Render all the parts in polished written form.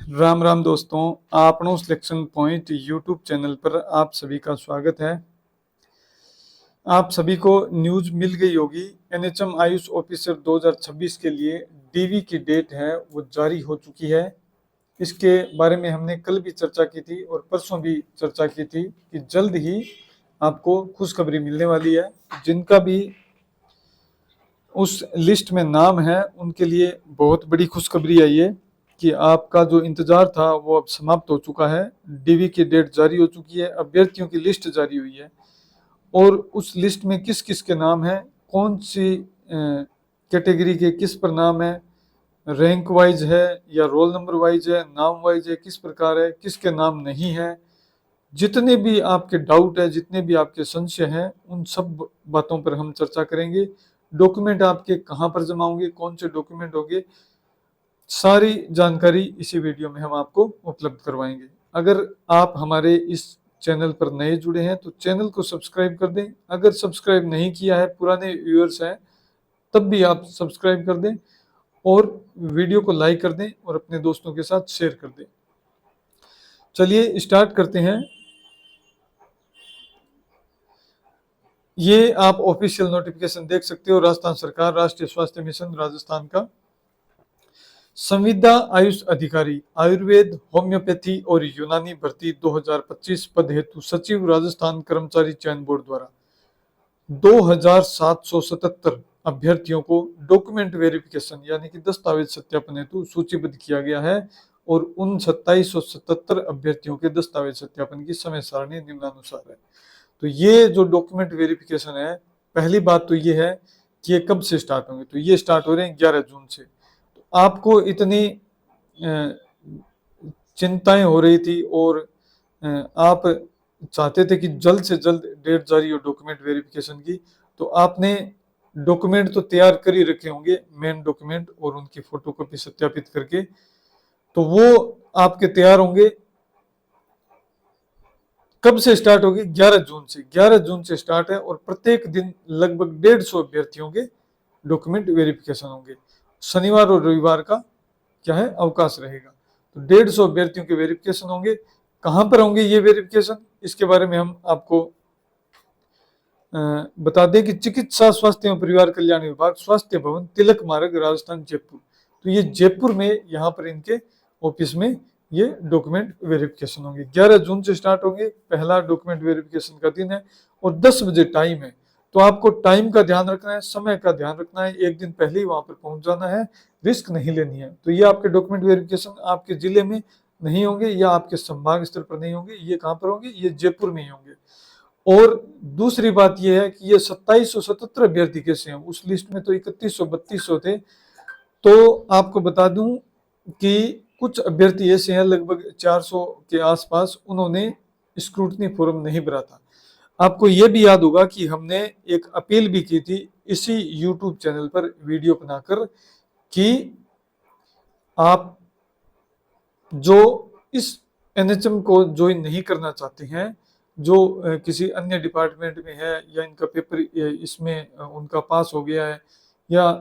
राम राम दोस्तों, आपनो selection point YouTube channel पर आप सभी का स्वागत है। आप सभी को न्यूज मिल गई होगी। एनएचएम आयुष ऑफिसर 2026 के लिए डीवी की डेट है वो जारी हो चुकी है। इसके बारे में हमने कल भी चर्चा की थी और परसों भी चर्चा की थी कि जल्द ही आपको खुशखबरी मिलने वाली है। जिनका भी उस लिस्ट में नाम है उनके लिए बहुत बड़ी खुशखबरी है ये कि आपका जो इंतजार था वो अब समाप्त हो चुका है। डीवी की डेट जारी हो चुकी है, अभ्यर्थियों की लिस्ट जारी हुई है और उस लिस्ट में किस किस के नाम है, कौन सी कैटेगरी के किस पर नाम है, रैंक वाइज है या रोल नंबर वाइज है, नाम वाइज है, किस प्रकार है, किसके नाम नहीं है, जितने भी आपके डाउट है, जितने भी आपके संशय हैं, उन सब बातों पर हम चर्चा करेंगे। डॉक्यूमेंट आपके कहाँ पर जमा होंगे, कौन से डॉक्यूमेंट होंगे, सारी जानकारी इसी वीडियो में हम आपको उपलब्ध करवाएंगे। अगर आप हमारे इस चैनल पर नए जुड़े हैं तो चैनल को सब्सक्राइब कर दें। अगर सब्सक्राइब नहीं किया है, पुराने व्यूअर्स हैं, तब भी आप सब्सक्राइब कर दें और वीडियो को लाइक कर दें और अपने दोस्तों के साथ शेयर कर दें। चलिए स्टार्ट करते हैं। ये आप ऑफिशियल नोटिफिकेशन देख सकते हो, राजस्थान सरकार राष्ट्रीय स्वास्थ्य मिशन राजस्थान का संविदा आयुष अधिकारी आयुर्वेद, होम्योपैथी और यूनानी भर्ती 2025 पद हेतु सचिव राजस्थान कर्मचारी चयन बोर्ड द्वारा 2777 अभ्यर्थियों को डॉक्यूमेंट वेरिफिकेशन यानी कि दस्तावेज सत्यापन हेतु सूचीबद्ध किया गया है और उन 2777 अभ्यर्थियों के दस्तावेज सत्यापन की समय सारणी निम्नानुसार है। तो ये जो डॉक्यूमेंट वेरिफिकेशन है, पहली बात तो ये है कि ये कब से स्टार्ट होंगे। तो ये स्टार्ट हो रहे हैं 11 जून से। तो आपको इतनी चिंताएं हो रही थी और आप चाहते थे कि जल्द से जल्द डेट जारी हो डॉक्यूमेंट वेरिफिकेशन की, तो आपने डॉक्यूमेंट तो तैयार कर ही रखे होंगे, मेन डॉक्यूमेंट और उनकी फोटोकॉपी सत्यापित करके, तो वो आपके तैयार होंगे। कब से स्टार्ट होगी? 11 जून से। 11 जून से स्टार्ट है और प्रत्येक दिन लगभग 150 अभ्यर्थियों के डॉक्यूमेंट वेरिफिकेशन होंगे। शनिवार और रविवार का क्या है, अवकाश रहेगा। तो 150 अभ्यर्थियों के वेरिफिकेशन होंगे। कहां पर होंगे ये वेरिफिकेशन, इसके बारे में हम आपको बता दें कि चिकित्सा स्वास्थ्य एवं परिवार कल्याण विभाग, स्वास्थ्य भवन, तिलक मार्ग, राजस्थान, जयपुर। तो ये जयपुर में, यहाँ पर इनके ऑफिस में ये डॉक्यूमेंट वेरिफिकेशन होंगे। 11 जून से स्टार्ट होंगे, पहला डॉक्यूमेंट वेरिफिकेशन का दिन है और 10 बजे टाइम है। तो आपको टाइम का ध्यान रखना है, समय का ध्यान रखना है, एक दिन पहले ही वहां पर पहुंच जाना है, रिस्क नहीं लेनी है। तो ये आपके डॉक्यूमेंट वेरिफिकेशन आपके जिले में नहीं होंगे या आपके संभाग स्तर पर नहीं होंगे, ये कहां पर होंगे? ये जयपुर में ही होंगे। और दूसरी बात यह है कि ये 2777 अभ्यर्थी कैसे हैं, उस लिस्ट में तो 3132 थे। तो आपको बता दूं कि कुछ अभ्यर्थी ऐसे हैं, लगभग 400 के आसपास, उन्होंने स्क्रूटनी फॉर्म नहीं भरा था। आपको यह भी याद होगा कि हमने एक अपील भी की थी इसी यूट्यूब चैनल पर वीडियो बनाकर कि आप जो इस एनएचएम को ज्वाइन नहीं करना चाहते हैं, जो किसी अन्य डिपार्टमेंट में है या इनका पेपर इसमें उनका पास हो गया है या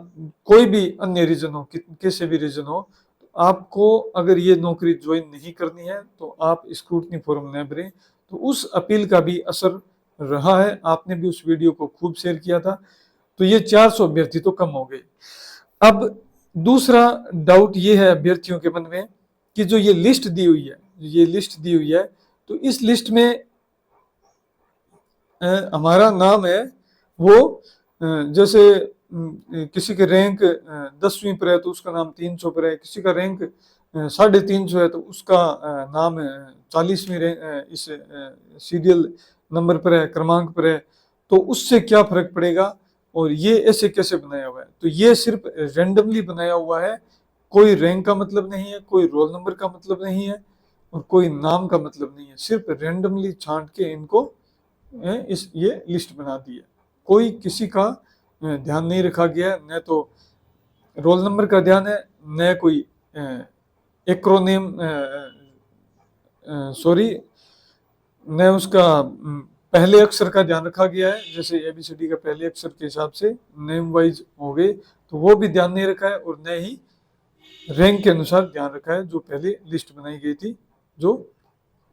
कोई भी अन्य रीजन हो, किसी भी रीजन हो, तो आपको अगर ये नौकरी ज्वाइन नहीं करनी है तो आप स्क्रूटनी फॉर्म न भरें। तो उस अपील का भी असर रहा है, आपने भी उस वीडियो को खूब शेयर किया था। तो ये 400 अभ्यर्थी तो कम हो गए। अब दूसरा डाउट ये है अभ्यर्थियों के मन में कि जो ये लिस्ट दी हुई है, तो इस लिस्ट में हमारा नाम है वो जैसे किसी के रैंक 10वीं पर है तो उसका नाम 300 पर है, किसी का रैंक 350 है तो उसका नाम 40वीं इस सीरियल नंबर पर है, क्रमांक पर है। तो उससे क्या फर्क पड़ेगा और ये ऐसे कैसे बनाया हुआ है? तो ये सिर्फ रेंडमली बनाया हुआ है, कोई रैंक का मतलब नहीं है, कोई रोल नंबर का मतलब नहीं है और कोई नाम का मतलब नहीं है। सिर्फ रेंडमली छांट के इनको ये लिस्ट बना दी है। कोई किसी का ध्यान नहीं रखा गया है, न तो रोल नंबर का ध्यान है, न कोई एक्रोनेम न उसका पहले अक्षर का ध्यान रखा गया है, जैसे एबीसीडी का पहले अक्षर के हिसाब से नेम वाइज हो गए, तो वो भी ध्यान नहीं रखा है। और न ही रैंक के अनुसार ध्यान रखा है, जो पहले लिस्ट बनाई गई थी जो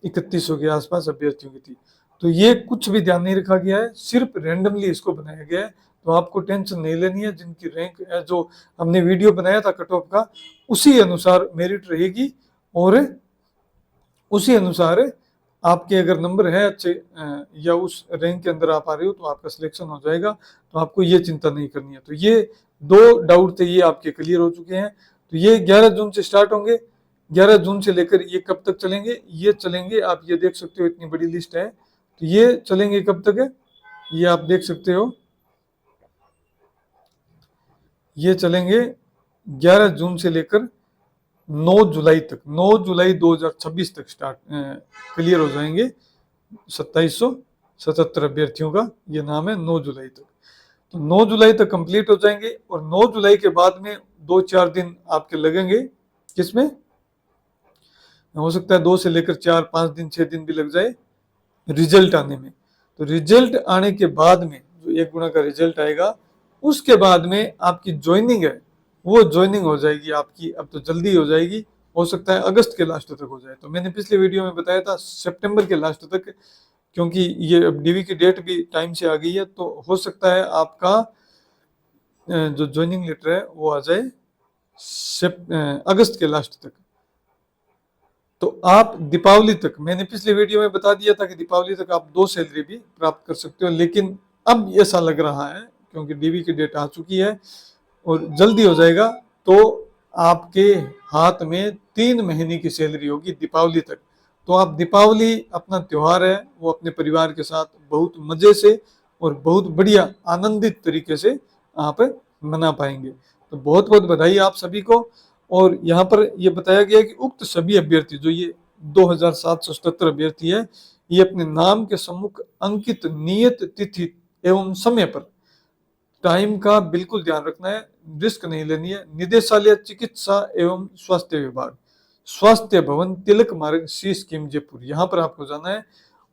3100 के आसपास अभ्यर्थियों की थी। तो ये कुछ भी ध्यान नहीं रखा गया है, सिर्फ रैंडमली इसको बनाया गया है। तो आपको टेंशन नहीं लेनी है, जिनकी रैंक जो हमने वीडियो बनाया था कट ऑफ का, उसी अनुसार मेरिट रहेगी और उसी अनुसार आपके अगर नंबर है अच्छे या उस रैंक के अंदर आप आ रहे हो तो आपका सिलेक्शन हो जाएगा। तो आपको ये चिंता नहीं करनी है। तो ये 2 डाउट थे, ये आपके क्लियर हो चुके हैं। तो ये 11 जून से स्टार्ट होंगे। 11 जून से लेकर ये कब तक चलेंगे? ये चलेंगे, आप ये देख सकते हो इतनी बड़ी लिस्ट है। तो ये चलेंगे कब तक है, ये आप देख सकते हो। ये चलेंगे 11 जून से लेकर 9 जुलाई तक, 9 जुलाई 2026 तक स्टार्ट क्लियर हो जाएंगे। 2777 अभ्यर्थियों का ये नाम है 9 जुलाई तक। तो 9 जुलाई तक कंप्लीट हो जाएंगे और 9 जुलाई के बाद में 2-4 दिन आपके लगेंगे। किसमें? हो सकता है 2 से लेकर 4-5 दिन 6 दिन भी लग जाए रिजल्ट आने में। तो रिजल्ट आने के बाद में जो 1 गुना का रिजल्ट आएगा, उसके बाद में आपकी ज्वाइनिंग है वो ज्वाइनिंग हो जाएगी आपकी। अब तो जल्दी हो जाएगी, हो सकता है अगस्त के लास्ट तक हो जाए। तो मैंने पिछले वीडियो में बताया था सितंबर के लास्ट तक, क्योंकि ये अब डीवी की डेट भी टाइम से आ गई है। तो हो सकता है आपका जो ज्वाइनिंग लेटर है वो आ जाए अगस्त के लास्ट तक। तो आप दीपावली तक, मैंने पिछले वीडियो में बता दिया था कि दीपावली तक आप 2 सैलरी भी प्राप्त कर सकते हो, लेकिन अब ऐसा लग रहा है क्योंकि डीवी की डेट आ चुकी है और जल्दी हो जाएगा, तो आपके हाथ में 3 महीने की सैलरी होगी दीपावली तक। तो आप दीपावली अपना त्योहार है वो अपने परिवार के साथ बहुत मजे से और बहुत बढ़िया आनंदित तरीके से आप मना पाएंगे। तो बहुत बहुत बधाई आप सभी को। और यहाँ पर यह बताया गया है कि उक्त सभी अभ्यर्थी, जो ये 2777 अभ्यर्थी है, ये अपने नाम के सम्मुख अंकित नियत तिथि एवं समय पर, टाइम का बिल्कुल ध्यान रखना है, रिस्क नहीं लेनी है। निदेशालय चिकित्सा एवं स्वास्थ्य विभाग, स्वास्थ्य भवन, तिलक मार्ग, सी स्कीम, जयपुर, यहाँ पर आपको जाना है।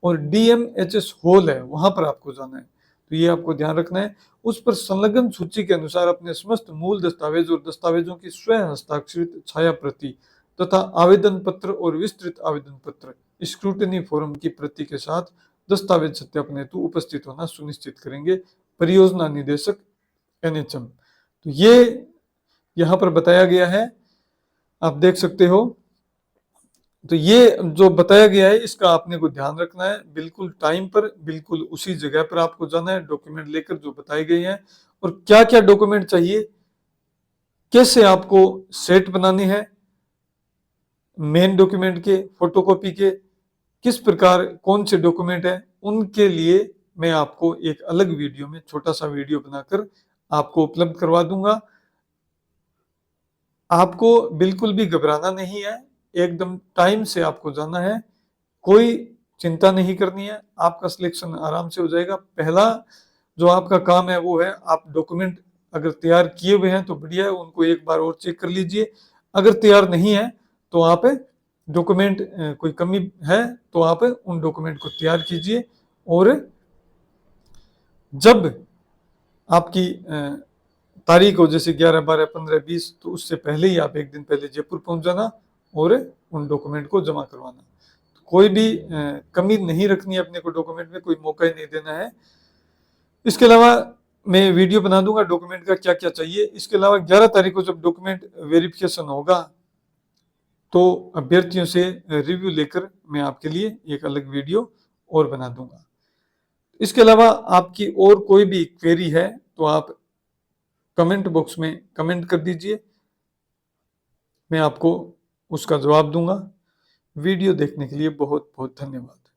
और DMHS हॉल है, वहां पर आपको जाना है। तो ये आपको ध्यान रखना है। उस पर संलग्न सूची के अनुसार अपने समस्त मूल दस्तावेज और दस्तावेजों की स्वयं हस्ताक्षरित छाया प्रति तथा आवेदन पत्र और विस्तृत आवेदन पत्र स्क्रूटनी फॉर्म की प्रति के साथ दस्तावेज सत्यापन हेतु उपस्थित होना सुनिश्चित करेंगे। परियोजना निदेशक NHM। तो ये यहाँ पर बताया गया है, आप देख सकते हो। तो ये जो बताया गया है इसका आपने को ध्यान रखना है, बिल्कुल टाइम पर, बिल्कुल उसी जगह पर आपको जाना है, डॉक्यूमेंट लेकर जो बताए गए हैं। और क्या क्या डॉक्यूमेंट चाहिए, कैसे आपको सेट बनाने हैं, मेन डॉक्यूमेंट के, फोटोकॉपी के, किस प्रकार कौन से डॉक्यूमेंट है, उनके लिए मैं आपको एक अलग वीडियो में छोटा सा वीडियो बनाकर आपको उपलब्ध करवा दूंगा। आपको बिल्कुल भी घबराना नहीं है, एकदम टाइम से आपको जाना है, कोई चिंता नहीं करनी है, आपका सिलेक्शन आराम से हो जाएगा। पहला जो आपका काम है वो है, आप डॉक्यूमेंट अगर तैयार किए हुए हैं तो बढ़िया है, उनको एक बार और चेक कर लीजिए। अगर तैयार नहीं है तो आप डॉक्यूमेंट कोई कमी है तो आप उन डॉक्यूमेंट को तैयार कीजिए। और जब आपकी तारीख हो, जैसे 11, 12, 15, 20, तो उससे पहले ही आप एक दिन पहले जयपुर पहुंच जाना और उन डॉक्यूमेंट को जमा करवाना। तो कोई भी कमी नहीं रखनी है अपने को, डॉक्यूमेंट में कोई मौका ही नहीं देना है। इसके अलावा मैं वीडियो बना दूंगा डॉक्यूमेंट का क्या क्या चाहिए। इसके अलावा 11 तारीख को जब डॉक्यूमेंट वेरिफिकेशन होगा तो अभ्यर्थियों से रिव्यू लेकर मैं आपके लिए एक अलग वीडियो और बना दूंगा। इसके अलावा आपकी और कोई भी क्वेरी है तो आप कमेंट बॉक्स में कमेंट कर दीजिए, मैं आपको उसका जवाब दूंगा। वीडियो देखने के लिए बहुत बहुत धन्यवाद।